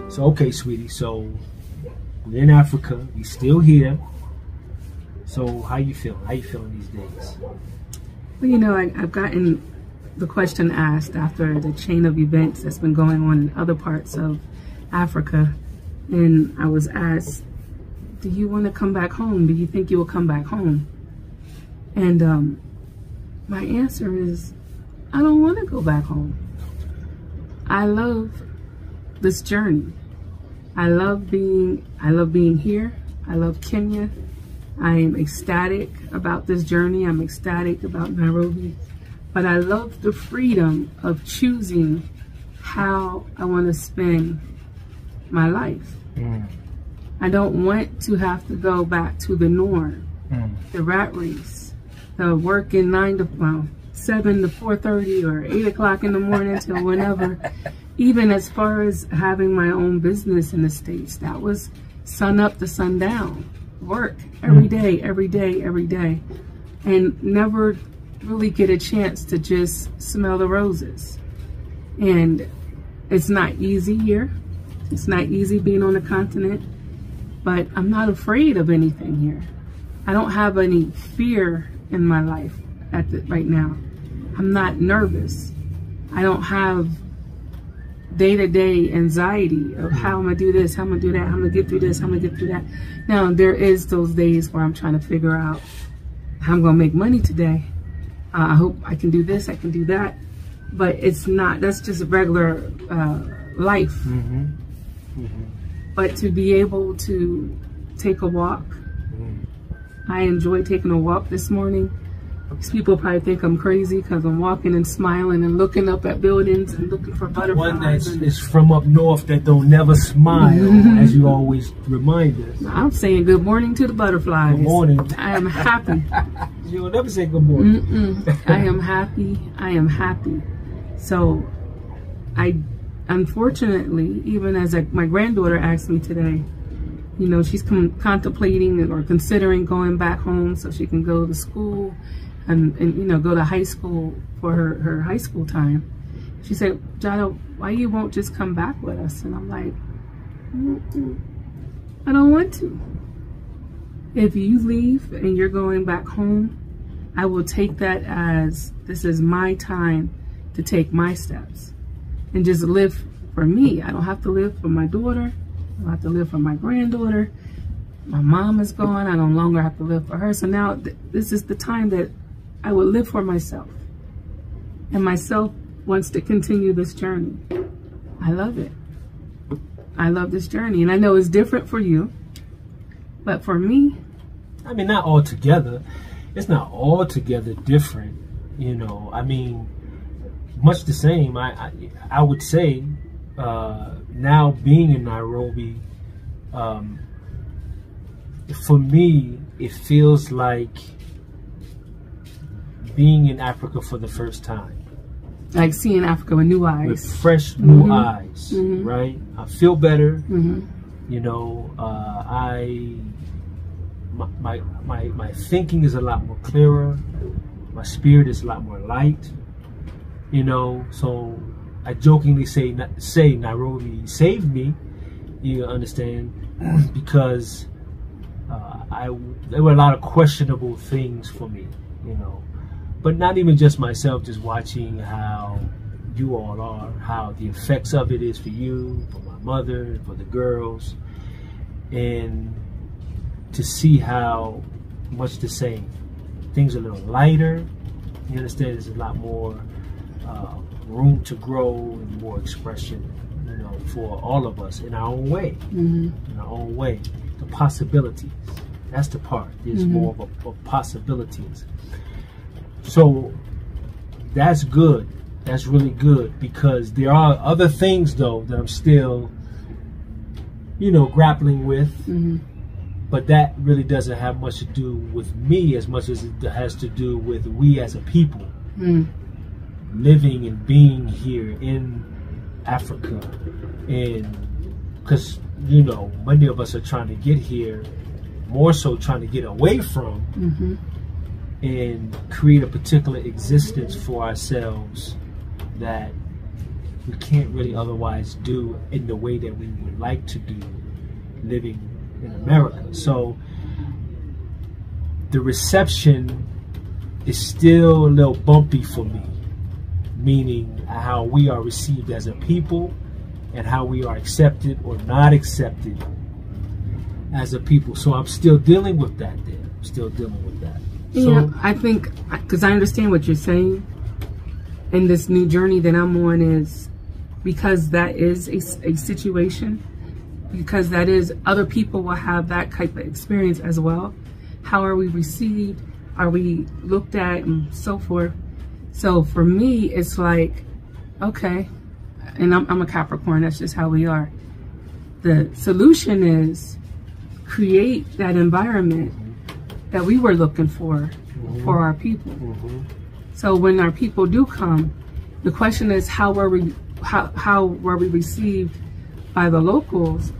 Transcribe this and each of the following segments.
So, okay, sweetie, so we're in Africa, we're still here. So how you feeling? How you feeling these days? Well, you know, I've gotten the question asked after the chain of events that's been going on in other parts of Africa. And I was asked, do you want to come back home? Do you think you will come back home? And my answer is, I don't want to go back home. I love this journey. I love being here. I love Kenya. I am ecstatic about this journey. I'm ecstatic about Nairobi. But I love the freedom of choosing how I want to spend my life. I don't want to have to go back to the norm, the rat race, the working 7 to 4:30 or 8 o'clock in the morning till whenever. Even as far as having my own business in the States, that was sun up to sundown, work every day, every day, every day, and never really get a chance to just smell the roses. And it's not easy here. It's not easy being on the continent, but I'm not afraid of anything here. I don't have any fear in my life right now. I'm not nervous. I don't have day-to-day anxiety of how I'm gonna do this, how I'm gonna do that, how I'm gonna get through this, how I'm gonna get through that. Now, there is those days where I'm trying to figure out how I'm gonna make money today. I hope I can do this, I can do that, but it's not, that's just regular life. But to be able to take a walk, I enjoyed taking a walk this morning. These people probably think I'm crazy because I'm walking and smiling and looking up at buildings and looking for butterflies. One that is from up north that don't never smile, as you always remind us. I'm saying good morning to the butterflies. Good morning. I am happy. You'll never say good morning. I am happy. I am happy. So, unfortunately, even as my granddaughter asked me today, you know, she's contemplating or considering going back home so she can go to school and you know, go to high school for her high school time. She said, Jado, why you won't just come back with us? And I'm like, I don't want to. If you leave and you're going back home, I will take that as this is my time to take my steps and just live for me. I don't have to live for my daughter. I don't have to live for my granddaughter. My mom is gone. I no longer have to live for her. So now this is the time that I will live for myself. And myself wants to continue this journey. I love it. I love this journey. And I know it's different for you. But for me, I mean, not altogether. It's not altogether different. You know, I mean, much the same. I would say now being in Nairobi, for me, it feels like being in Africa for the first time. Like seeing Africa with new eyes. With fresh new eyes, right? I feel better. You know, my thinking is a lot more clearer. My spirit is a lot more light. You know, so I jokingly say Nairobi saved me. You understand? Because there were a lot of questionable things for me. You know. But not even just myself, just watching how you all are, how the effects of it is for you, for my mother, for the girls, and to see how much the same. Things are a little lighter, you understand, there's a lot more room to grow and more expression, you know, for all of us in our own way, in our own way. The possibilities, that's the part, there's more of possibilities. So that's good. That's really good, because there are other things though that I'm still, you know, grappling with. But that really doesn't have much to do with me as much as it has to do with we as a people living and being here in Africa. And because, you know, many of us are trying to get here, more so trying to get away from. and create a particular existence for ourselves that we can't really otherwise do in the way that we would like to do living in America. So the reception is still a little bumpy for me, meaning how we are received as a people and how we are accepted or not accepted as a people. So I'm still dealing with that there. I'm still dealing with that. Yeah, I think, because I understand what you're saying, and this new journey that I'm on is because that is a situation, because that is, other people will have that type of experience as well. How are we received? Are we looked at and so forth? So for me, it's like, okay, and I'm a Capricorn, that's just how we are. The solution is create that environment that we were looking for our people. So when our people do come, the question is how were we received by the locals?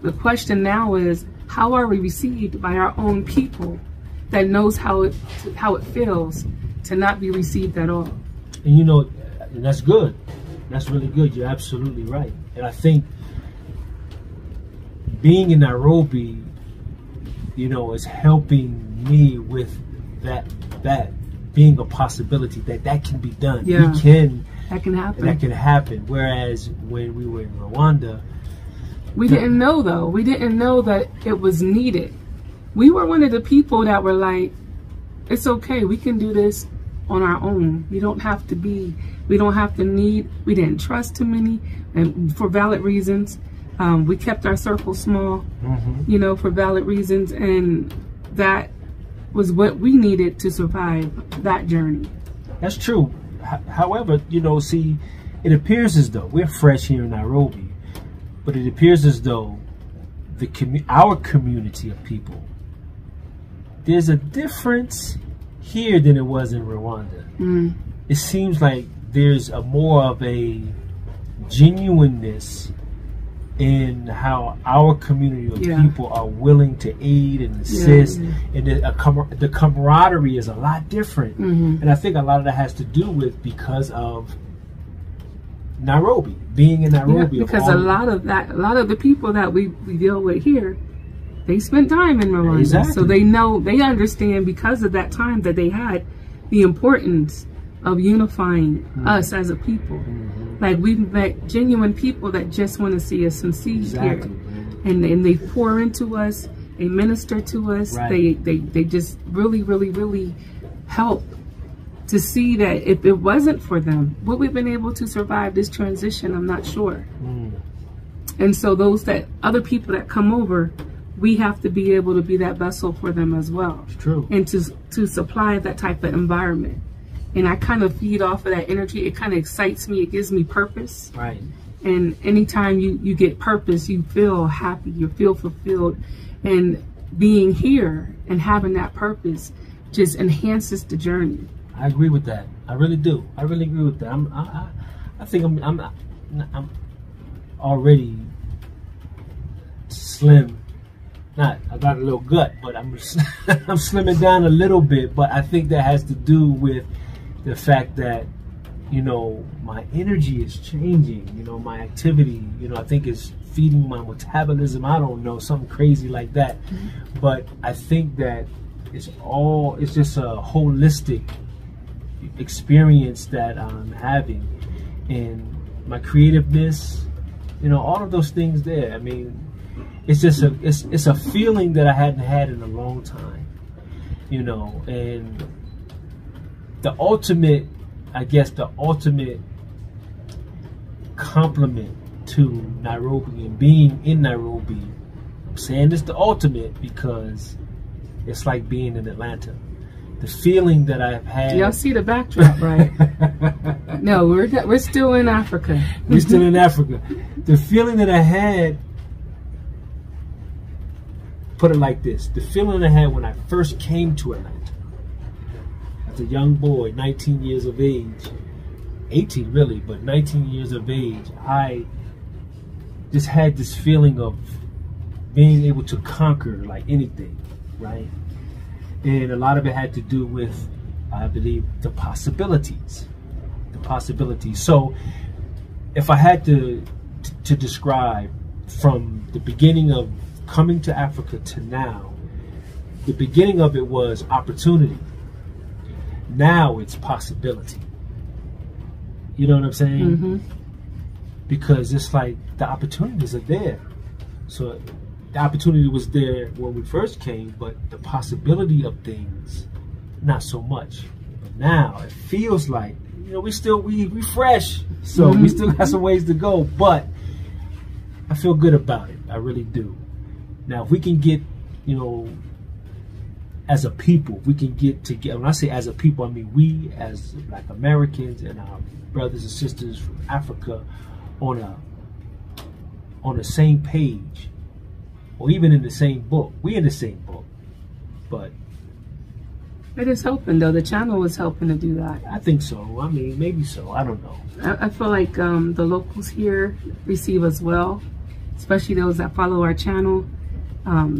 The question now is how are we received by our own people that knows how it feels to not be received at all? And you know, and that's good. That's really good. You're absolutely right. And I think being in Nairobi, you know, is helping me with that being a possibility that can be done. Yeah. That can happen. Whereas when we were in Rwanda, we didn't know though. We didn't know that it was needed. We were one of the people that were like, it's okay, we can do this on our own. We don't have to need, we didn't trust too many, and for valid reasons. We kept our circle small, you know, for valid reasons, and that was what we needed to survive that journey. That's true. However, you know, see, it appears as though we're fresh here in Nairobi, but it appears as though our community of people, there's a difference here than it was in Rwanda. It seems like there's a more of a genuineness in how our community of people are willing to aid and assist, and the camaraderie is a lot different. And I think a lot of that has to do with because of Nairobi, being in Nairobi. Because a lot of the people that we deal with here, they spent time in Rwanda. Exactly. So they understand because of that time that they had the importance of unifying us as a people. Like we've met genuine people that just want to see us succeed here, and they pour into us, they minister to us, they just really help to see that if it wasn't for them, would we have been able to survive this transition? I'm not sure. And so other people that come over, we have to be able to be that vessel for them as well. It's true. And to supply that type of environment. And I kind of feed off of that energy. It kind of excites me. It gives me purpose. Right. And anytime you get purpose, you feel happy. You feel fulfilled. And being here and having that purpose just enhances the journey. I agree with that. I really do. I really agree with that. I think I'm already slim. I got a little gut, but I'm slimming down a little bit. But I think that has to do with the fact that, you know, my energy is changing, you know, my activity, you know, I think is feeding my metabolism. I don't know, something crazy like that. But I think that it's just a holistic experience that I'm having, and my creativeness, you know, all of those things there. I mean, it's just it's a feeling that I hadn't had in a long time, you know. And the ultimate compliment to Nairobi and being in Nairobi, I'm saying it's the ultimate because it's like being in Atlanta. The feeling that I've had. Y'all see the backdrop, right? No, we're still in Africa. We're still in Africa. The feeling that I had, put it like this, the feeling I had when I first came to Atlanta. As a young boy, 19 years of age, 18 really, but 19 years of age, I just had this feeling of being able to conquer like anything, right? And a lot of it had to do with, I believe, the possibilities. So if I had to describe from the beginning of coming to Africa to now, the beginning of it was opportunity. Now it's possibility. You know what I'm saying? Mm-hmm. Because it's like the opportunities are there. So the opportunity was there when we first came, but the possibility of things, not so much. But now it feels like, you know, we fresh, so we still got some ways to go, but I feel good about it. I really do. Now, if we can get, you know, as a people, we can get together. When I say as a people, I mean we as Black Americans and our brothers and sisters from Africa on the same page, or even in the same book. We in the same book, but it is helping, though. The channel is helping to do that. I think so. I mean, maybe so. I don't know. I feel like the locals here receive us well, especially those that follow our channel.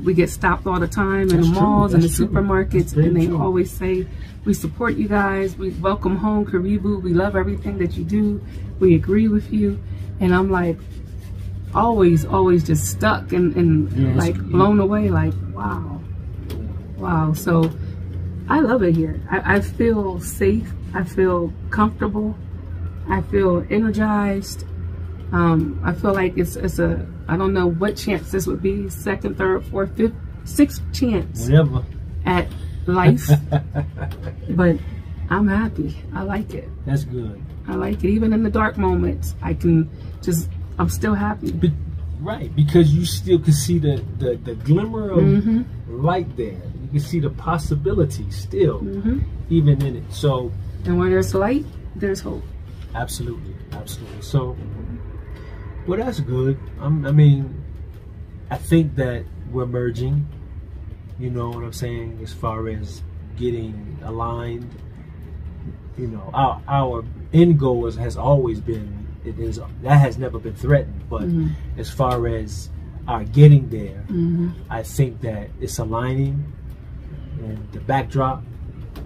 We get stopped all the time in the malls and the supermarkets, and they always say, we support you guys. We welcome home, Karibu. We love everything that you do. We agree with you. And I'm like, always just stuck and like blown away, like, wow. So I love it here. I feel safe. I feel comfortable. I feel energized. I feel like it's a, I don't know what chance this would be, second, third, fourth, fifth, sixth chance at life. But I'm happy. I like it. That's good. I like it. Even in the dark moments, I'm still happy. Right, because you still can see the glimmer of light there. You can see the possibility still, even in it. So, and where there's light, there's hope. Absolutely. So, well, that's good. I mean, I think that we're merging. You know what I'm saying? As far as getting aligned, you know, our end goal has always been. That has never been threatened, but as far as our getting there, I think that it's aligning, and the backdrop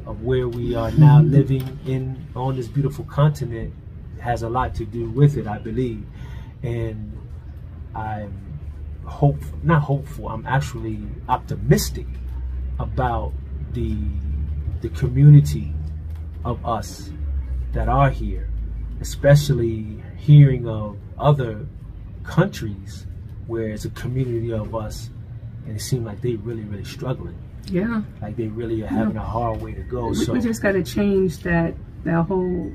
of where we are now living on this beautiful continent has a lot to do with it, I believe. And I'm I'm actually optimistic about the community of us that are here, especially hearing of other countries where it's a community of us and it seems like they really struggling. Yeah. Like they really are having a hard way to go. We just got to change that whole,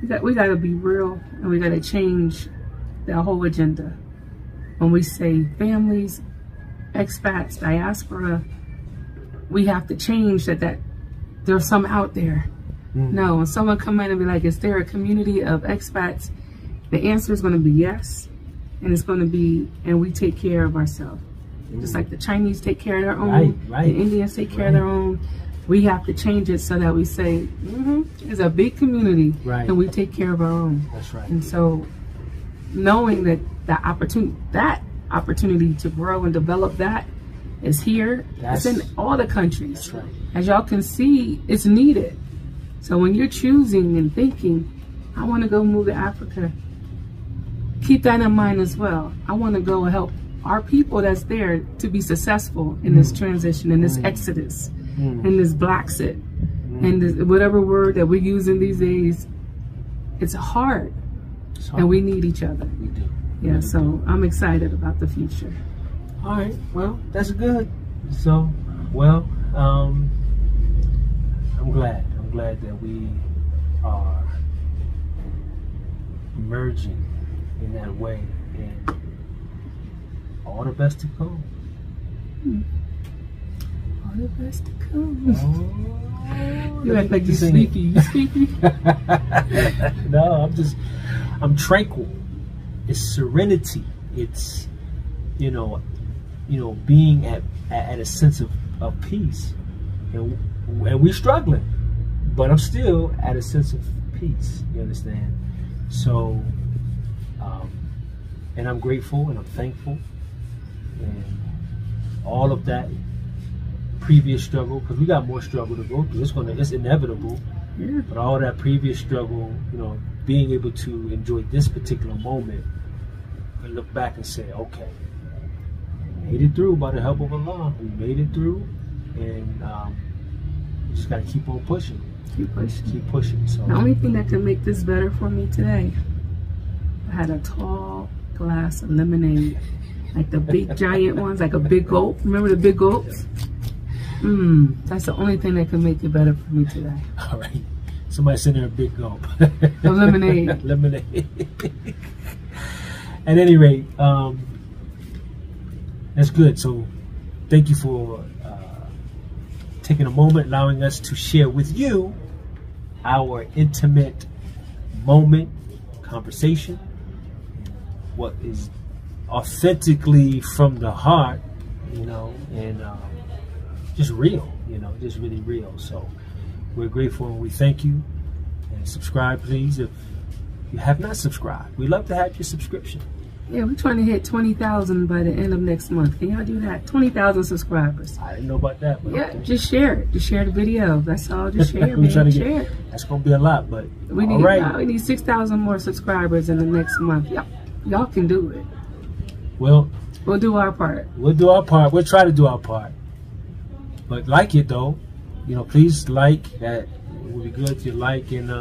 we got to be real, and we got to change that whole agenda. When we say families, expats, diaspora, we have to change that there's some out there. No, when someone come in and be like, is there a community of expats? The answer is going to be yes. And it's going to be, and we take care of ourselves. Just like the Chinese take care of their own, the Indians take care of their own. We have to change it so that we say, it's a big community, and we take care of our own. That's right. And so knowing that that opportunity to grow and develop that is here. It's in all the countries. That's right. As y'all can see, it's needed. So when you're choosing and thinking, I want to go move to Africa, keep that in mind as well. I want to go help our people that's there to be successful in this transition, in this exodus, in this Blaxit, and this, whatever word that we're using these days. It's hard, and we need each other. We do. Yeah, so I'm excited about the future. All right, well, that's good. So, well, I'm glad that we are merging in that way, and all the best to come. All the best to come. Oh, you act like you're sleepy. You sleepy? No, I'm tranquil. It's serenity. It's, you know, being at a sense of peace. And we're struggling, but I'm still at a sense of peace. You understand? So, and I'm grateful and I'm thankful, and all of that previous struggle, because we got more struggle to go through. It's inevitable. Yeah. But all that previous struggle, you know, being able to enjoy this particular moment and look back and say, okay, we made it through by the help of Allah. We made it through, and we just got to keep on pushing. Keep pushing. Keep pushing. So the only thing that can make this better for me today, I had a tall glass of lemonade, like the big giant ones, like a big gulp. Remember the big gulps? That's the only thing that can make it better for me today. All right. Somebody send her a big gulp. Of lemonade. Lemonade. At any rate, that's good. So thank you for taking a moment, allowing us to share with you our intimate moment, conversation, what is authentically from the heart, you know, and just real, you know, just really real. So we're grateful and we thank you. And subscribe, please, if you have not subscribed. We'd love to have your subscription. Yeah, we're trying to hit 20,000 by the end of next month. Can y'all do that? 20,000 subscribers. I didn't know about that. But Yeah, okay. just share it. Just share the video. That's all. Just share it, man. Share it. That's going to be a lot, but We need, all right. we need 6,000 more subscribers in the next month. Y'all can do it. Well, We'll do our part. we'll do our part. We'll try to do our part. But like it, though. You know, please like that. It would be good if you like, and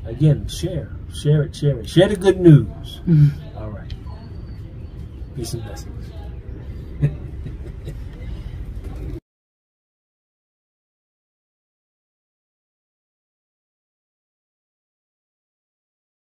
again, share it. Share the good news. All right. Peace and blessings.